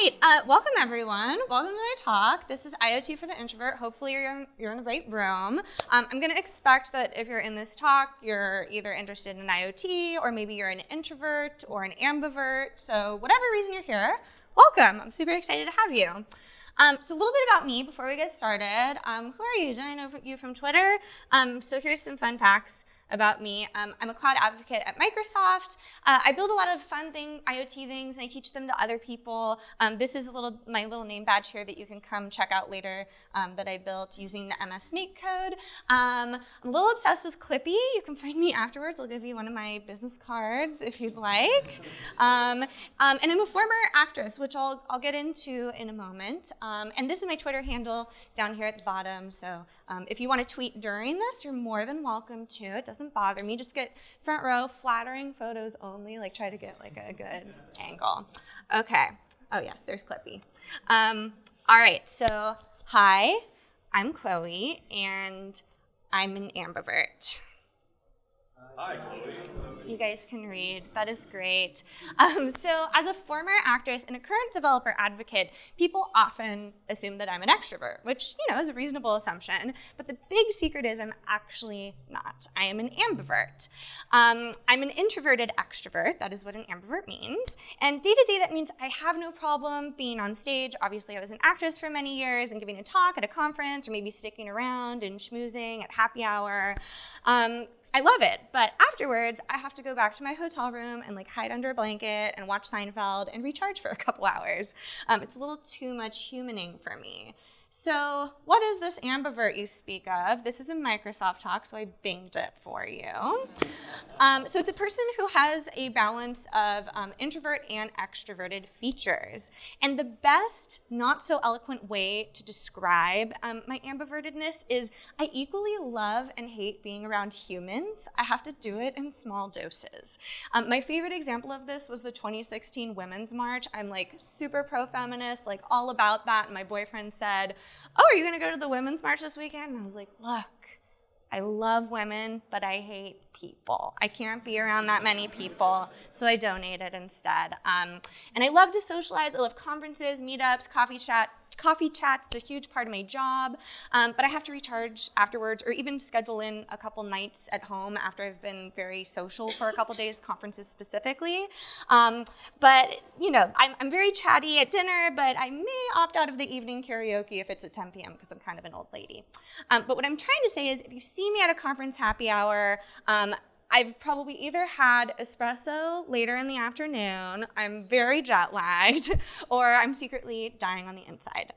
right, welcome everyone. Welcome to my talk. This is IoT for the Introvert. Hopefully you're in the right room. I'm going to expect that if you're in this talk, you're either interested in IoT or maybe you're an introvert or an ambivert. So whatever reason you're here, welcome. I'm super excited to have you. So a little bit about me before we get started. Who are you? Did I know you from Twitter? So here's some fun facts about me. I'm a cloud advocate at Microsoft. I build a lot of fun IoT things, and I teach them to other people. This is my little name badge here that you can come check out later that I built using the MS Make code. I'm a little obsessed with Clippy. You can find me afterwards. I'll give you one of my business cards if you'd like. And I'm a former actress, which I'll get into in a moment. And this is my Twitter handle down here at the bottom. So if you want to tweet during this, you're more than welcome to. It doesn't bother me. Just get front row, flattering photos only. Like try to get like a good angle. Okay. Oh yes, there's Clippy. All right. So hi, I'm Chloe, and I'm an ambivert. Hi, Chloe. You guys can read. That is great. So as a former actress and a current developer advocate, people often assume that I'm an extrovert, which, is a reasonable assumption. But the big secret is I'm actually not. I am an ambivert. I'm an introverted extrovert. That is what an ambivert means. And day to day, that means I have no problem being on stage. Obviously, I was an actress for many years and giving a talk at a conference or maybe sticking around and schmoozing at happy hour. I love it, but afterwards, I have to go back to my hotel room and hide under a blanket and watch Seinfeld and recharge for a couple hours. It's a little too much humaning for me. So what is this ambivert you speak of? This is a Microsoft talk, so I binged it for you. So it's a person who has a balance of introvert and extroverted features. And the best, not so eloquent way to describe my ambivertedness is I equally love and hate being around humans. I have to do it in small doses. My favorite example of this was the 2016 Women's March. I'm super pro-feminist, all about that. And my boyfriend said, "Oh, are you gonna go to the Women's March this weekend?" And I was like, look, I love women, but I hate people. I can't be around that many people, so I donated instead. And I love to socialize. I love conferences, meetups, coffee chats. It's a huge part of my job, but I have to recharge afterwards or even schedule in a couple nights at home after I've been very social for a couple days, conferences specifically. But, I'm very chatty at dinner, but I may opt out of the evening karaoke if it's at 10 p.m. because I'm kind of an old lady. But what I'm trying to say is if you see me at a conference happy hour, I've probably either had espresso later in the afternoon, I'm very jet lagged, or I'm secretly dying on the inside.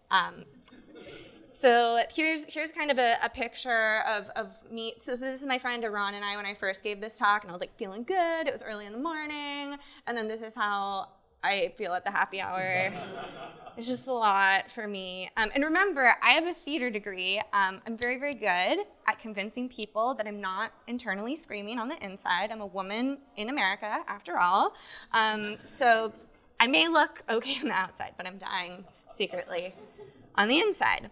So here's kind of a picture of me. So this is my friend Iran and I when I first gave this talk, and I was feeling good. It was early in the morning, and then this is how I feel at the happy hour. It's just a lot for me. And remember, I have a theater degree. I'm very, very good at convincing people that I'm not internally screaming on the inside. I'm a woman in America, after all. So I may look okay on the outside, but I'm dying secretly on the inside.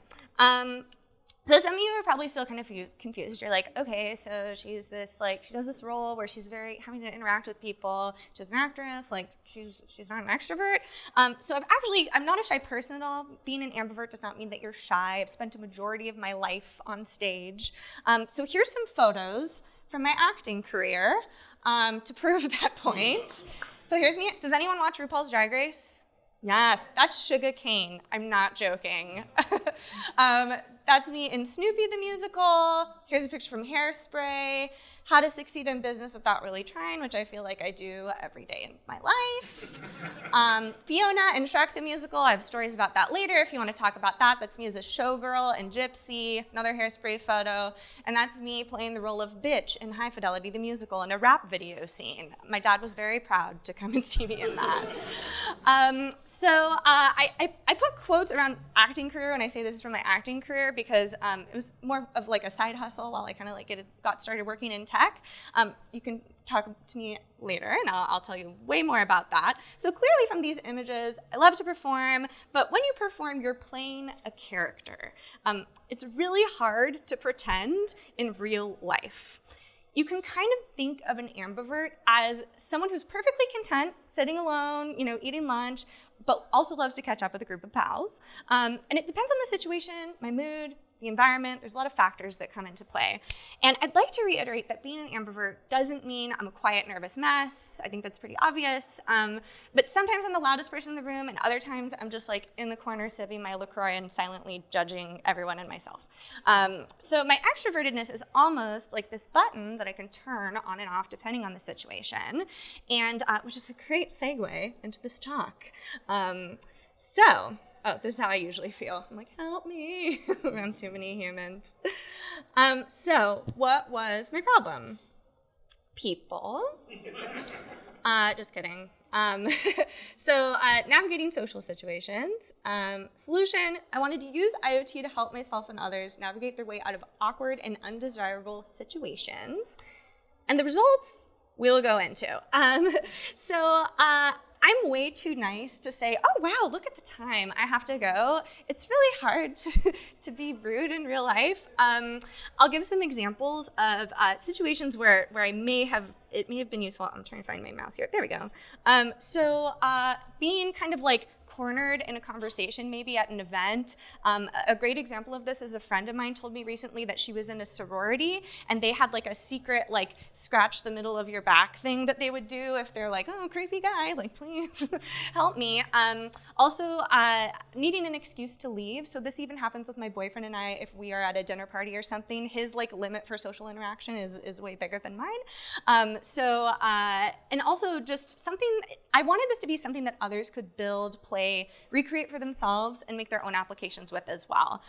So some of you are probably still kind of confused. You're like, okay, so she's this, she does this role where she's having to interact with people. She's an actress, she's not an extrovert. So I'm not a shy person at all. Being an ambivert does not mean that you're shy. I've spent a majority of my life on stage. So here's some photos from my acting career to prove that point. So here's me. Does anyone watch RuPaul's Drag Race? Yes, that's Sugar Cane. I'm not joking. That's me in Snoopy the Musical. Here's a picture from Hairspray. How to Succeed in Business Without Really Trying, which I feel like I do every day in my life. Fiona in Shrek the Musical. I have stories about that later if you want to talk about that. That's me as a showgirl in Gypsy, another Hairspray photo. And that's me playing the role of Bitch in High Fidelity the Musical in a rap video scene. My dad was very proud to come and see me in that. I put quotes around acting career when I say this is from my acting career because it was more of a side hustle while I kind of got started working in tech. You can talk to me later and I'll tell you way more about that. So clearly from these images, I love to perform, but when you perform, you're playing a character. It's really hard to pretend in real life. You can kind of think of an ambivert as someone who's perfectly content, sitting alone, eating lunch, but also loves to catch up with a group of pals. And it depends on the situation, my mood, the environment. There's a lot of factors that come into play. And I'd like to reiterate that being an ambivert doesn't mean I'm a quiet, nervous mess. I think that's pretty obvious. But sometimes I'm the loudest person in the room, and other times I'm just like in the corner sipping my LaCroix and silently judging everyone and myself. So my extrovertedness is almost like this button that I can turn on and off depending on the situation, and which is a great segue into this talk. Oh, this is how I usually feel. I'm like, help me. Around too many humans. So what was my problem? People. Just kidding. So navigating social situations. Solution, I wanted to use IoT to help myself and others navigate their way out of awkward and undesirable situations. And the results we'll go into. I'm way too nice to say, oh, wow, look at the time, I have to go. It's really hard to be rude in real life. I'll give some examples of situations where it may have been useful. I'm trying to find my mouse here. There we go. Being kind of like cornered in a conversation, maybe at an event. A great example of this is a friend of mine told me recently that she was in a sorority and they had like a secret like scratch the middle of your back thing that they would do if they're like, oh, creepy guy, like please help me. Also, needing an excuse to leave. So this even happens with my boyfriend and I if we are at a dinner party or something. His like limit for social interaction is way bigger than mine. And also just something, I wanted this to be something that others could build, play, recreate for themselves, and make their own applications with as well.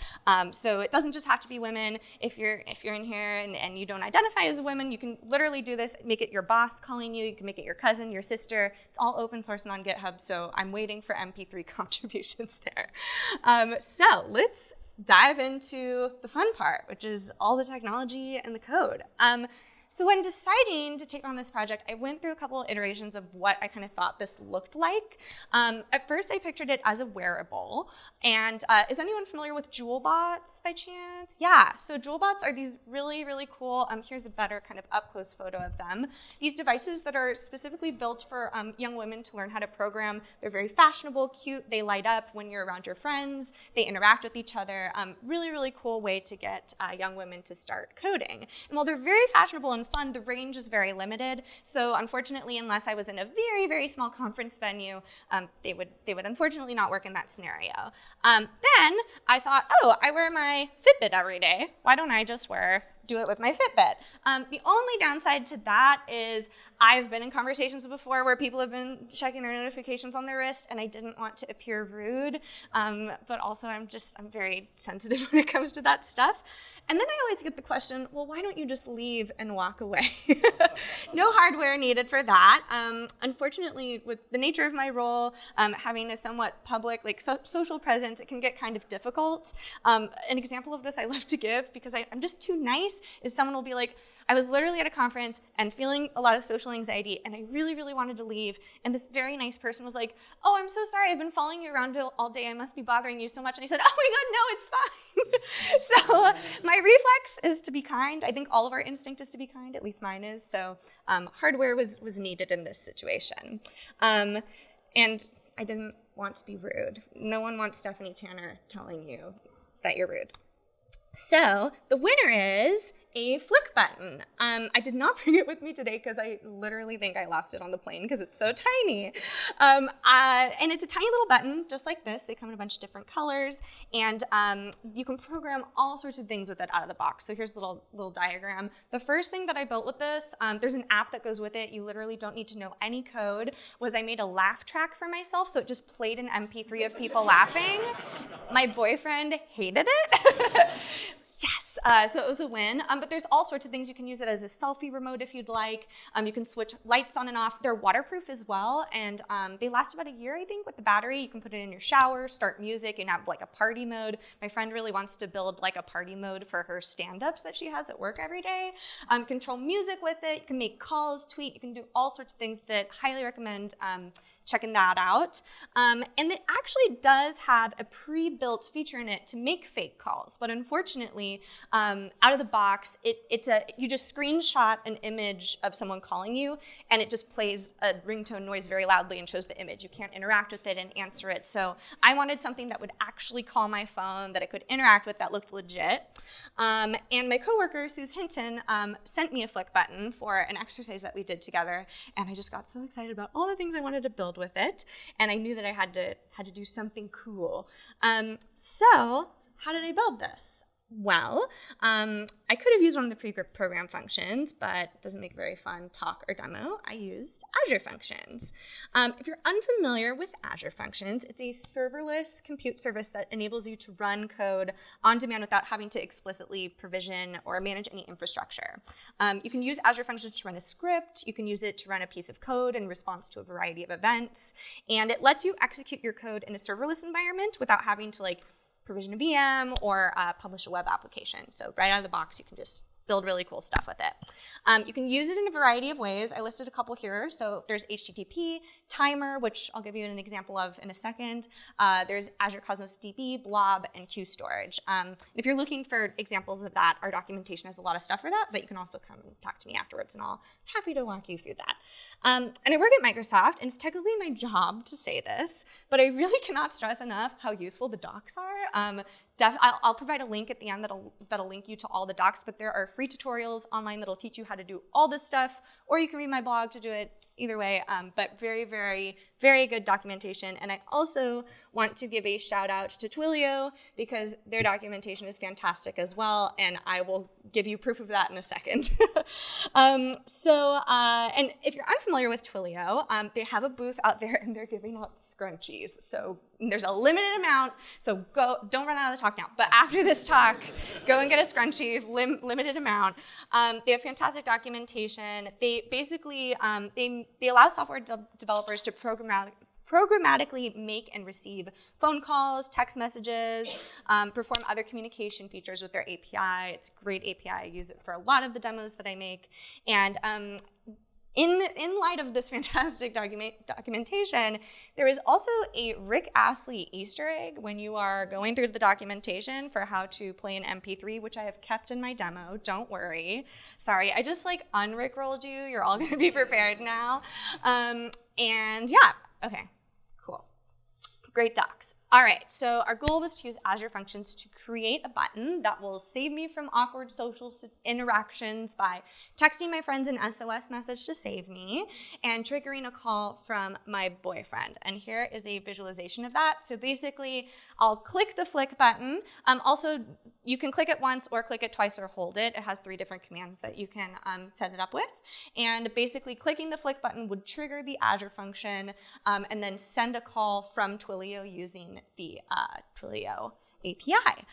So it doesn't just have to be women. If you're in here and you don't identify as a woman, you can literally do this, make it your boss calling you, you can make it your cousin, your sister. It's all open source and on GitHub, so I'm waiting for MP3 contributions there. So let's dive into the fun part, which is all the technology and the code. So when deciding to take on this project, I went through a couple of iterations of what I kind of thought this looked like. At first, I pictured it as a wearable. And is anyone familiar with JewelBots by chance? Yeah, so JewelBots are these really, really cool, here's a better kind of up-close photo of them. These devices that are specifically built for young women to learn how to program. They're very fashionable, cute, they light up when you're around your friends, they interact with each other. Really, really cool way to get young women to start coding. And while they're very fashionable and fun, the range is very limited. So unfortunately, unless I was in a very, very small conference venue, they would unfortunately not work in that scenario. Then I thought, oh, I wear my Fitbit every day. Why don't I just do it with my Fitbit? The only downside to that is I've been in conversations before where people have been checking their notifications on their wrist, and I didn't want to appear rude, but also I'm very sensitive when it comes to that stuff. And then I always get the question, well, why don't you just leave and walk away? No hardware needed for that. Unfortunately, with the nature of my role, having a somewhat public, social presence, it can get kind of difficult. An example of this I love to give, because I'm just too nice, is someone will be like, I was literally at a conference and feeling a lot of social anxiety, and I really, really wanted to leave. And this very nice person was like, oh, I'm so sorry. I've been following you around all day. I must be bothering you so much. And I said, oh my God, no, it's fine. So my reflex is to be kind. I think all of our instinct is to be kind, at least mine is. So hardware was needed in this situation. And I didn't want to be rude. No one wants Stephanie Tanner telling you that you're rude. So the winner is a flick button. I did not bring it with me today because I literally think I lost it on the plane because it's so tiny. And it's a tiny little button, just like this. They come in a bunch of different colors, and you can program all sorts of things with it out of the box. So here's a little diagram. The first thing that I built with this, there's an app that goes with it. You literally don't need to know any code, was I made a laugh track for myself, so it just played an MP3 of people laughing. My boyfriend hated it. Yes, so it was a win, but there's all sorts of things. You can use it as a selfie remote if you'd like. You can switch lights on and off. They're waterproof as well, and they last about a year, I think, with the battery. You can put it in your shower, start music, and have like a party mode. My friend really wants to build like a party mode for her stand-ups that she has at work every day. Control music with it. You can make calls, tweet. You can do all sorts of things that highly recommend checking that out. And it actually does have a pre-built feature in it to make fake calls, but unfortunately, Out of the box, you just screenshot an image of someone calling you, and it just plays a ringtone noise very loudly and shows the image. You can't interact with it and answer it. So I wanted something that would actually call my phone, that I could interact with, that looked legit. And my coworker, Suze Hinton, sent me a Flick button for an exercise that we did together, and I just got so excited about all the things I wanted to build with it, and I knew that I had to do something cool. So how did I build this? Well, I could have used one of the pre-program functions, but it doesn't make a very fun talk or demo. I used Azure Functions. If you're unfamiliar with Azure Functions, it's a serverless compute service that enables you to run code on demand without having to explicitly provision or manage any infrastructure. You can use Azure Functions to run a script. You can use it to run a piece of code in response to a variety of events. And it lets you execute your code in a serverless environment without having to provision a VM or publish a web application. So right out of the box, you can just build really cool stuff with it. You can use it in a variety of ways. I listed a couple here. So there's HTTP, Timer, which I'll give you an example of in a second. There's Azure Cosmos DB, Blob, and Queue Storage. If you're looking for examples of that, our documentation has a lot of stuff for that, but you can also come talk to me afterwards, and I'll happy to walk you through that. And I work at Microsoft, and it's technically my job to say this, but I really cannot stress enough how useful the docs are. I'll provide a link at the end that'll link you to all the docs, but there are free tutorials online that'll teach you how to do all this stuff, or you can read my blog to do it either way, but very, very, very good documentation. And I also want to give a shout out to Twilio because their documentation is fantastic as well, and I will give you proof of that in a second. And if you're unfamiliar with Twilio, they have a booth out there and they're giving out scrunchies. So there's a limited amount, so don't run out of the talk now. But after this talk, go and get a scrunchie, limited amount. They have fantastic documentation. They basically, they allow software developers to programmatically make and receive phone calls, text messages, perform other communication features with their API. It's a great API. I use it for a lot of the demos that I make. And in light of this fantastic documentation, there is also a Rick Astley Easter egg when you are going through the documentation for how to play an MP3, which I have kept in my demo. Don't worry. Sorry, I just unrickrolled you. You're all going to be prepared now. And yeah, okay, cool. Great docs. All right, so our goal was to use Azure Functions to create a button that will save me from awkward social interactions by texting my friends an SOS message to save me and triggering a call from my boyfriend. And here is a visualization of that. So basically, I'll click the Flick button. Also, you can click it once or click it twice or hold it. It has 3 different commands that you can set it up with. And basically, clicking the Flick button would trigger the Azure function and then send a call from Twilio using the Twilio API.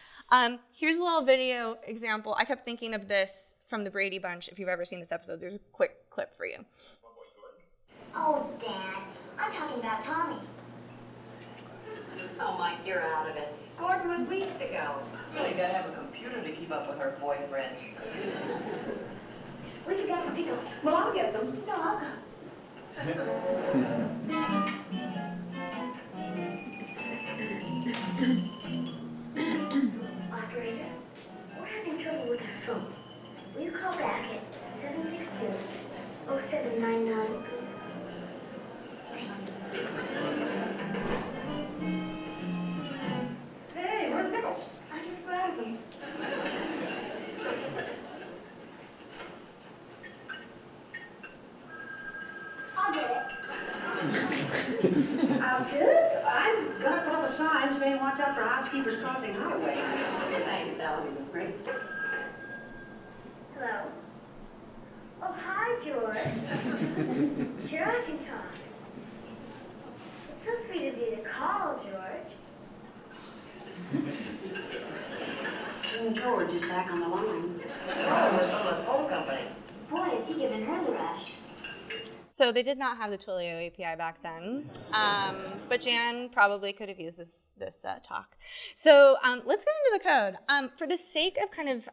Here's a little video example. I kept thinking of this from the Brady Bunch. If you've ever seen this episode, there's a quick clip for you. Oh, Dad, I'm talking about Tommy. Oh, Mike, you're out of it. Gordon was weeks ago. Really gotta have a computer to keep up with her boyfriend. Where'd you get the pickles? Well, I'll get them. No, I'll go. Operator, we're having trouble with our phone. Will you call back at 762-0799, please? Thank you. Hey, where's the pickles? I just grabbed them. I'll get it. Good. I'm gonna put up a sign saying watch out for housekeepers crossing highway. Thanks, that was great. Hello. Oh, hi, George. Sure, I can talk. It's so sweet of you to call, George. George is back on the line. Oh, we're from the phone company. Boy, is he giving her the rush. So they did not have the Twilio API back then, but Jan probably could have used this talk. So let's get into the code. For the sake of kind of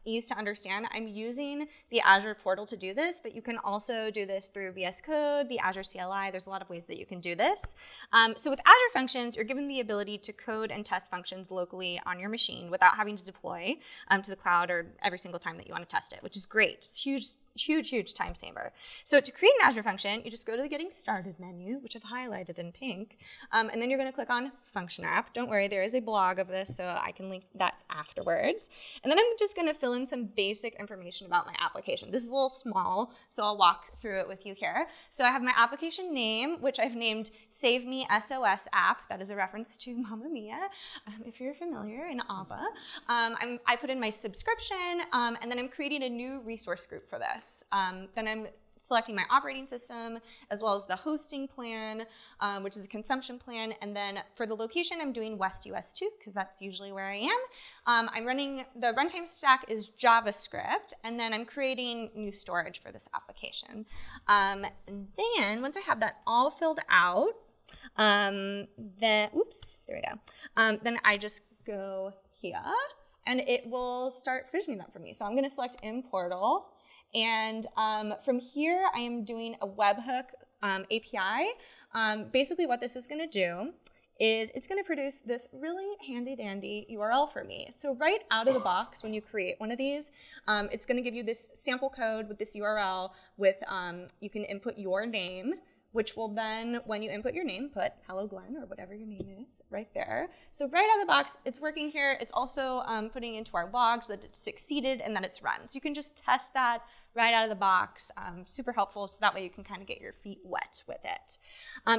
ease to understand, I'm using the Azure portal to do this, but you can also do this through VS Code, the Azure CLI. There's a lot of ways that you can do this. So with Azure Functions, you're given the ability to code and test functions locally on your machine without having to deploy to the cloud or every single time that you want to test it, which is great. It's huge time saver. So to create an Azure function, you just go to the Getting Started menu, which I've highlighted in pink, and then you're going to click on Function App. Don't worry, there is a blog of this, so I can link that afterwards. And then I'm just going to fill in some basic information about my application. This is a little small, so I'll walk through it with you here. So I have my application name, which I've named Save Me SOS App. That is a reference to Mamma Mia, if you're familiar, in ABBA. I put in my subscription, and then I'm creating a new resource group for this. Then I'm selecting my operating system, as well as the hosting plan, which is a consumption plan. And then for the location, I'm doing West US 2, because that's usually where I am. I'm running, the runtime stack is JavaScript, and then I'm creating new storage for this application. And then once I have that all filled out, then I just go here, and it will start fissioning that for me. So I'm going to select Importal. And from here, I am doing a webhook API. Basically, what this is going to do is it's going to produce this really handy-dandy URL for me. So right out of the box, when you create one of these, it's going to give you this sample code with this URL with, you can input your name, which will then, when you input your name, put Hello Glenn or whatever your name is right there. So right out of the box, it's working here. It's also putting into our logs that it's succeeded and that it's run. So you can just test that right out of the box. Super helpful, so that way you can kind of get your feet wet with it.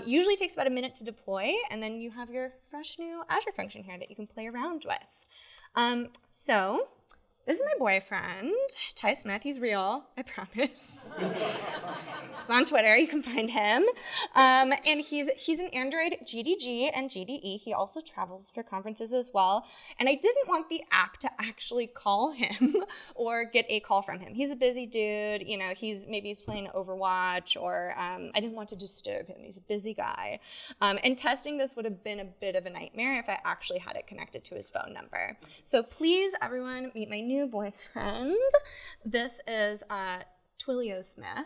Usually takes about a minute to deploy, and then you have your fresh new Azure function here that you can play around with. So this is my boyfriend, Ty Smith. He's real, I promise. He's on Twitter, you can find him. And he's an Android GDG and GDE. He also travels for conferences as well. And I didn't want the app to actually call him or get a call from him. He's a busy dude, you know, maybe he's playing Overwatch, or I didn't want to disturb him. He's a busy guy. And testing this would have been a bit of a nightmare if I actually had it connected to his phone number. So please, everyone, meet my new boyfriend. This is Twilio Smith.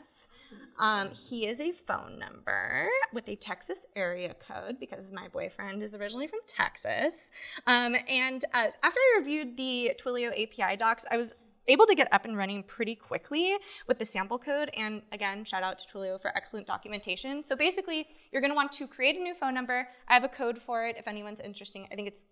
He is a phone number with a Texas area code, because my boyfriend is originally from Texas. And after I reviewed the Twilio API docs, I was able to get up and running pretty quickly with the sample code. And again, shout out to Twilio for excellent documentation. So basically, you're going to want to create a new phone number. I have a code for it if anyone's interested. It's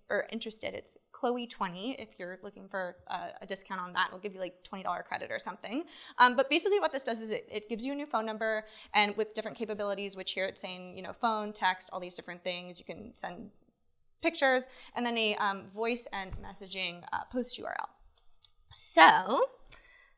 Chloe20 if you're looking for a discount on that. It'll give you like $20 credit or something. But basically what this does is it gives you a new phone number, and with different capabilities, which here it's saying, you know, phone, text, all these different things. You can send pictures, and then a voice and messaging post URL. So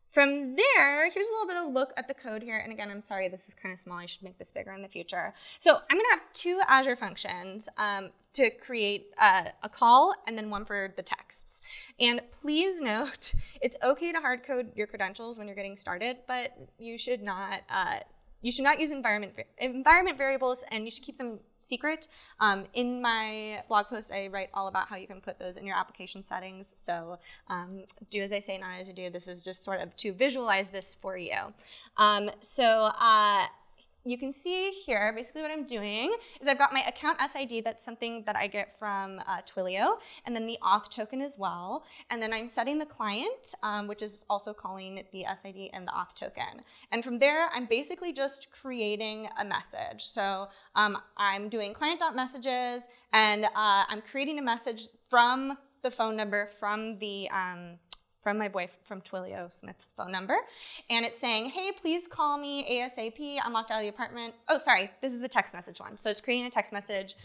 from there, here's a little bit of a look at the code here. And again, I'm sorry, this is kind of small. I should make this bigger in the future. So I'm going to have two Azure functions to create a call and then one for the texts. And please note, it's okay to hard code your credentials when you're getting started, but you should not use environment variables, and you should keep them secret. In my blog post, I write all about how you can put those in your application settings. So do as I say, not as you do. This is just sort of to visualize this for you. You can see here, basically what I'm doing is I've got my account SID. That's something that I get from Twilio, and then the auth token as well. And then I'm setting the client, which is also calling the SID and the auth token. And from there, I'm basically just creating a message. So I'm doing client.messages, and I'm creating a message from the phone number from Twilio Smith's phone number. And it's saying, hey, please call me ASAP. I'm locked out of the apartment. Oh, sorry, this is the text message one. So it's creating a text message.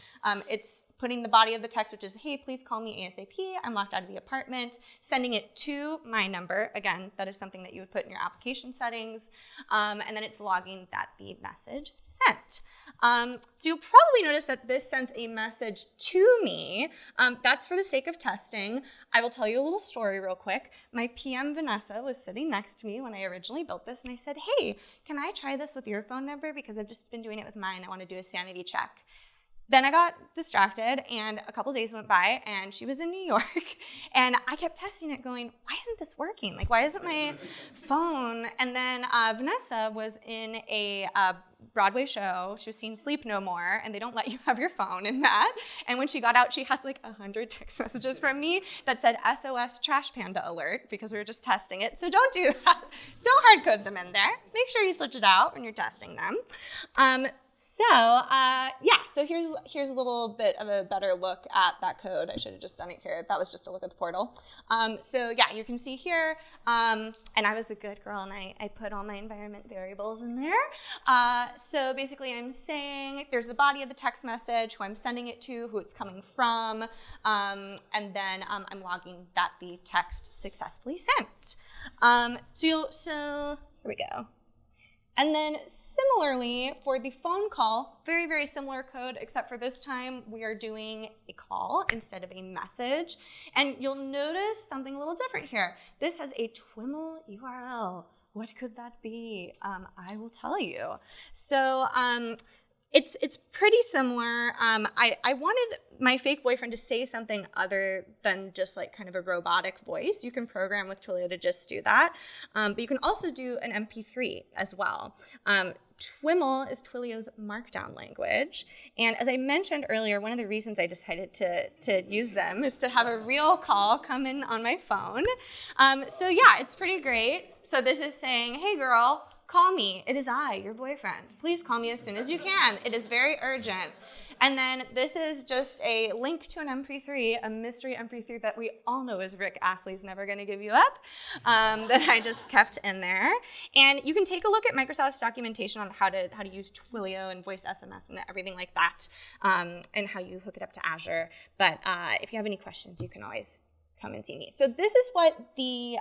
It's putting the body of the text, which is, hey, please call me ASAP. I'm locked out of the apartment. Sending it to my number. Again, that is something that you would put in your application settings. And then it's logging that the message sent. So you'll probably notice that this sends a message to me. That's for the sake of testing. I will tell you a little story real quick. My PM, Vanessa, was sitting next to me when I originally built this, and I said, hey, can I try this with your phone number? Because I've just been doing it with mine. I want to do a sanity check. Then I got distracted, and a couple days went by, and she was in New York, and I kept testing it going, why isn't this working? Like, why isn't my phone? And then Vanessa was in a Broadway show. She was seeing Sleep No More, and they don't let you have your phone in that. And when she got out, she had like 100 text messages from me that said SOS Trash Panda Alert, because we were just testing it. So don't do that. Don't hard code them in there. Make sure you switch it out when you're testing them. So here's a little bit of a better look at that code. I should have just done it here. That was just a look at the portal. So yeah, you can see here, and I was the good girl, and I put all my environment variables in there. So basically I'm saying there's the body of the text message, who I'm sending it to, who it's coming from, and then I'm logging that the text successfully sent. So here we go. And then similarly, for the phone call, very, very similar code, except for this time we are doing a call instead of a message. And you'll notice something a little different here. This has a TWIML URL. What could that be? I will tell you. So it's pretty similar. I wanted my fake boyfriend to say something other than just like kind of a robotic voice. You can program with Twilio to just do that. But you can also do an MP3 as well. TWIML is Twilio's markdown language. And as I mentioned earlier, one of the reasons I decided to use them is to have a real call come in on my phone. So yeah, it's pretty great. So this is saying, hey girl, call me. It is I, your boyfriend. Please call me as soon as you can. It is very urgent. And then this is just a link to an MP3, a mystery MP3 that we all know is Rick Astley's Never Gonna Give You Up, that I just kept in there. And you can take a look at Microsoft's documentation on how to use Twilio and voice SMS and everything like that, and how you hook it up to Azure. But if you have any questions, you can always come and see me. So this is what the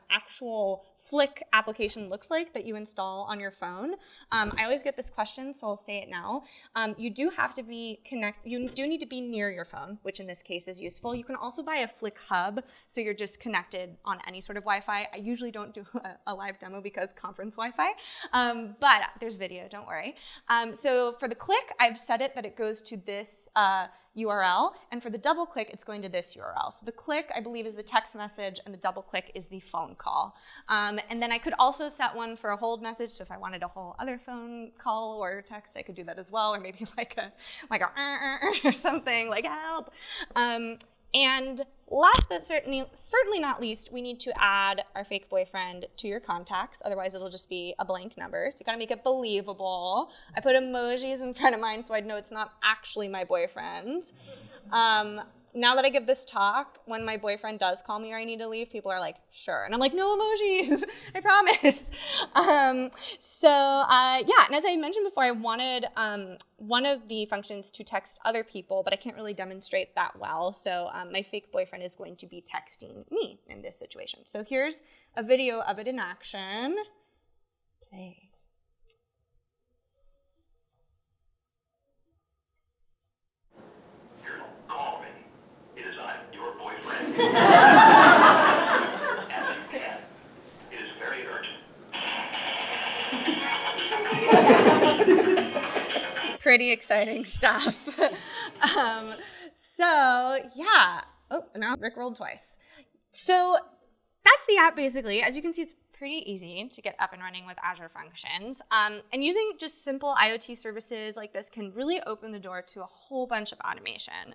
actual Flick application looks like that you install on your phone. I always get this question, so I'll say it now. You do have to be you do need to be near your phone, which in this case is useful. You can also buy a Flick hub, so you're just connected on any sort of Wi-Fi. I usually don't do a live demo because conference Wi-Fi, but there's video, don't worry. So for the click, I've set it that it goes to this URL, and for the double click, it's going to this URL. So the click, I believe, is the text message, and the double click is the phone call. And then I could also set one for a hold message, so if I wanted a whole other phone call or text, I could do that as well, or maybe like a or something, like help. And last but certainly not least, we need to add our fake boyfriend to your contacts. Otherwise, it'll just be a blank number. So you gotta make it believable. I put emojis in front of mine so I'd know it's not actually my boyfriend. Now that I give this talk, when my boyfriend does call me or I need to leave, people are like, sure. And I'm like, no emojis, I promise. Yeah, and as I mentioned before, I wanted one of the functions to text other people, but I can't really demonstrate that well. So my fake boyfriend is going to be texting me in this situation. So here's a video of it in action. Play. Call me. It is I, your boyfriend. As you can. It is very urgent. Pretty exciting stuff. So yeah. Oh, now Rick rolled twice. So that's the app basically. As you can see, it's pretty easy to get up and running with Azure Functions. And using just simple IoT services like this can really open the door to a whole bunch of automation.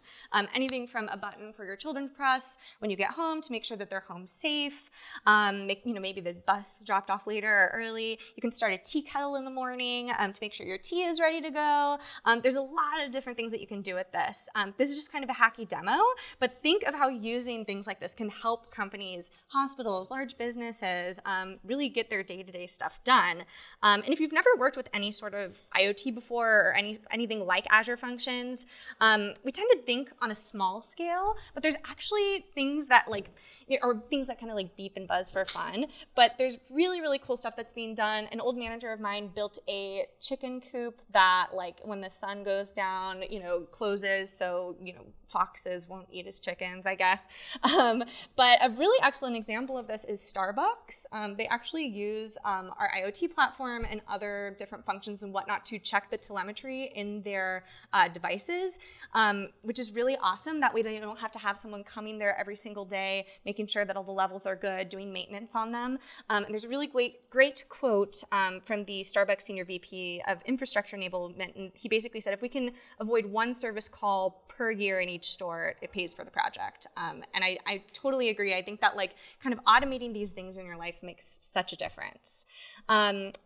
Anything from a button for your children to press when you get home to make sure that they're home safe, maybe the bus dropped off later or early. You can start a tea kettle in the morning to make sure your tea is ready to go. There's a lot of different things that you can do with this. This is just kind of a hacky demo, but think of how using things like this can help companies, hospitals, large businesses, really get their day-to-day stuff done. And if you've never worked with any sort of IoT before or anything like Azure Functions, we tend to think on a small scale, but there's actually things that kind of like beep and buzz for fun. But there's really, really cool stuff that's being done. An old manager of mine built a chicken coop that, like, when the sun goes down, closes, so foxes won't eat his chickens, I guess. But a really excellent example of this is Starbucks. They they actually use our IoT platform and other different functions and whatnot to check the telemetry in their devices, which is really awesome. That way they don't have to have someone coming there every single day, making sure that all the levels are good, doing maintenance on them. And there's a really great quote from the Starbucks Senior VP of Infrastructure Enablement, and he basically said, if we can avoid one service call per year in each store, it pays for the project. And I totally agree. I think that like kind of automating these things in your life makes such a difference.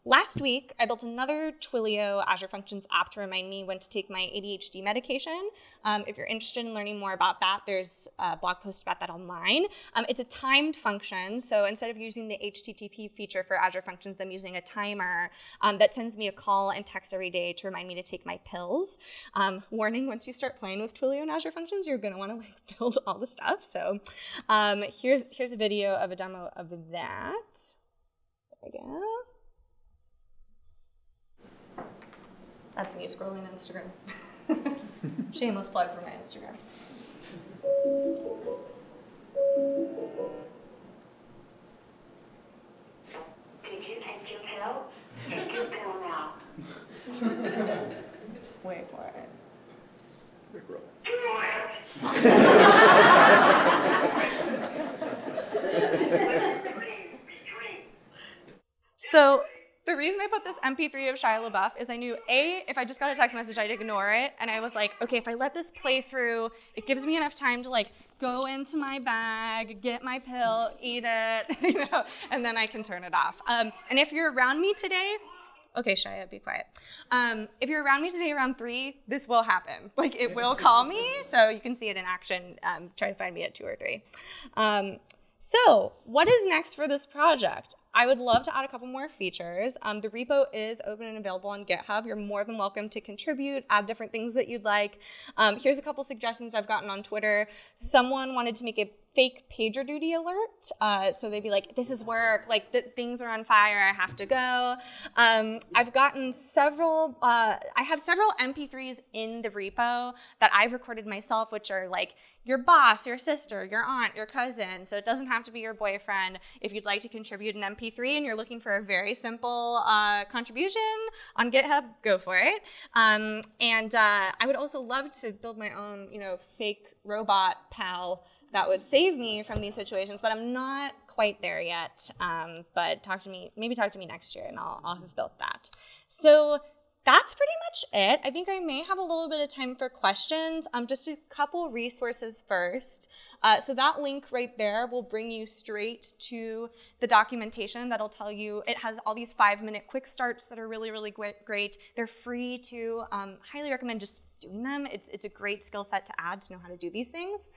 Last week, I built another Twilio Azure Functions app to remind me when to take my ADHD medication. If you're interested in learning more about that, there's a blog post about that online. It's a timed function, so instead of using the HTTP feature for Azure Functions, I'm using a timer that sends me a call and text every day to remind me to take my pills. Warning, once you start playing with Twilio and Azure Functions, you're gonna wanna like build all the stuff. So here's a video of a demo of that. There we go. That's me scrolling Instagram. Shameless plug for my Instagram. Did you take your pill? Take your pill now. Wait for it. So the reason I put this MP3 of Shia LaBeouf is I knew, A, if I just got a text message, I'd ignore it. And I was like, okay, if I let this play through, it gives me enough time to like go into my bag, get my pill, eat it, you know, and then I can turn it off. And if you're around me today, okay, Shia, be quiet. If you're around me today around 3, this will happen. Like, it will call me, so you can see it in action. Try to find me at 2 or 3. So what is next for this project? I would love to add a couple more features. The repo is open and available on GitHub. You're more than welcome to contribute, add different things that you'd like. Here's a couple suggestions I've gotten on Twitter. Someone wanted to make a fake PagerDuty alert. So they'd be like, this is work, like things are on fire, I have to go. I've gotten several, I have several MP3s in the repo that I've recorded myself, which are like your boss, your sister, your aunt, your cousin. So it doesn't have to be your boyfriend. If you'd like to contribute an MP3 and you're looking for a very simple contribution on GitHub, go for it. And I would also love to build my own, you know, fake robot pal that would save me from these situations, but I'm not quite there yet. But maybe talk to me next year and I'll have built that. So that's pretty much it. I think I may have a little bit of time for questions. Just a couple resources first. So that link right there will bring you straight to the documentation that'll tell you, it has all these 5-minute quick starts that are really, really great. They're free too. Highly recommend just doing them. It's a great skill set to add to know how to do these things.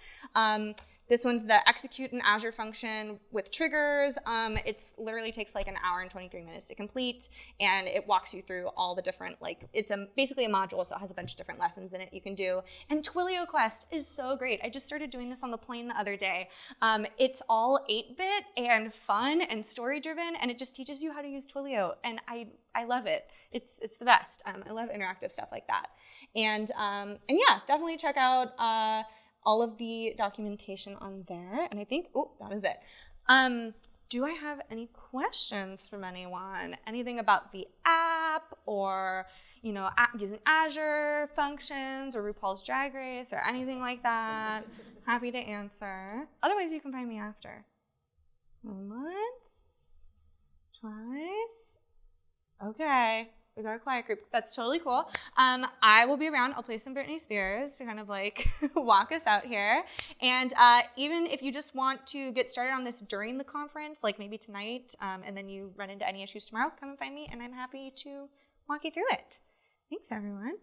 This one's the execute an Azure function with triggers. It literally takes like an hour and 23 minutes to complete, and it walks you through all the different, like, it's basically a module, so it has a bunch of different lessons in it you can do. And Twilio Quest is so great. I just started doing this on the plane the other day. It's all 8-bit and fun and story-driven, and it just teaches you how to use Twilio, and I love it. It's the best. I love interactive stuff like that. And yeah, definitely check out all of the documentation on there. And I think, oh, that is it. Do I have any questions from anyone? Anything about the app or, you know, using Azure functions or RuPaul's Drag Race or anything like that? Happy to answer. Otherwise, you can find me after. Once, twice. Okay. We got a quiet group. That's totally cool. I will be around. I'll play some Britney Spears to kind of like walk us out here. And even if you just want to get started on this during the conference, like maybe tonight, and then you run into any issues tomorrow, come and find me, and I'm happy to walk you through it. Thanks, everyone.